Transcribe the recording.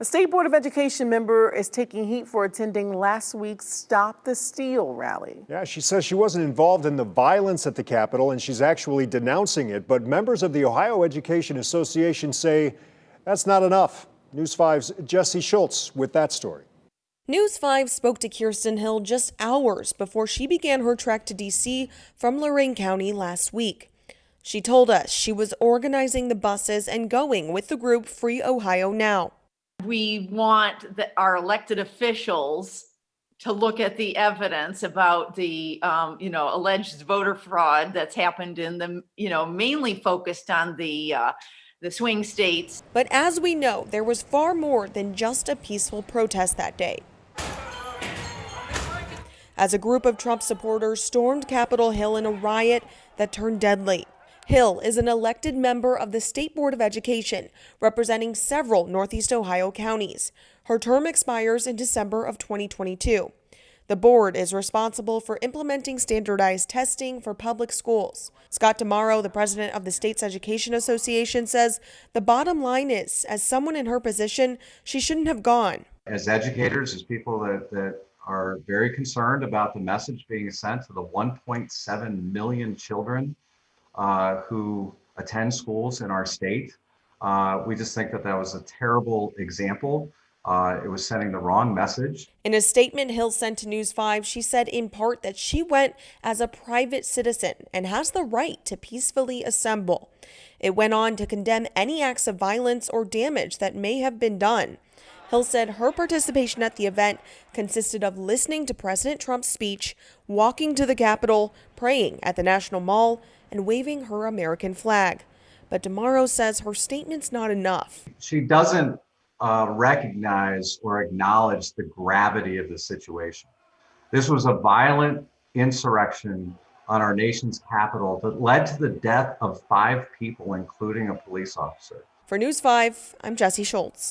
A State Board of Education member is taking heat for attending last week's Stop the Steal rally. Yeah, she says she wasn't involved in the violence at the Capitol and she's actually denouncing it. But members of the Ohio Education Association say that's not enough. News 5's Jesse Schultz with that story. News 5 spoke to Kirsten Hill just hours before she began her trek to D.C. from Lorain County last week. She told us she was organizing the buses and going with the group Free Ohio Now. We want our elected officials to look at the evidence about the, alleged voter fraud that's happened in the, mainly focused on the swing states. But as we know, there was far more than just a peaceful protest that day. As a group of Trump supporters stormed Capitol Hill in a riot that turned deadly. Hill is an elected member of the State Board of Education, representing several Northeast Ohio counties. Her term expires in December of 2022. The board is responsible for implementing standardized testing for public schools. Scott Demaro, the president of the state's Education Association, says the bottom line is, as someone in her position, she shouldn't have gone. As educators, as people that are very concerned about the message being sent to the 1.7 million children who attend schools in our state. We just think that was a terrible example. It was sending the wrong message. In a statement Hill sent to News 5, she said in part that she went as a private citizen and has the right to peacefully assemble. It went on to condemn any acts of violence or damage that may have been done. Hill said her participation at the event consisted of listening to President Trump's speech, walking to the Capitol, praying at the National Mall, and waving her American flag. But Demaro says her statement's not enough. She doesn't recognize or acknowledge the gravity of the situation. This was a violent insurrection on our nation's capital that led to the death of 5 people, including a police officer. For News 5, I'm Jesse Schultz.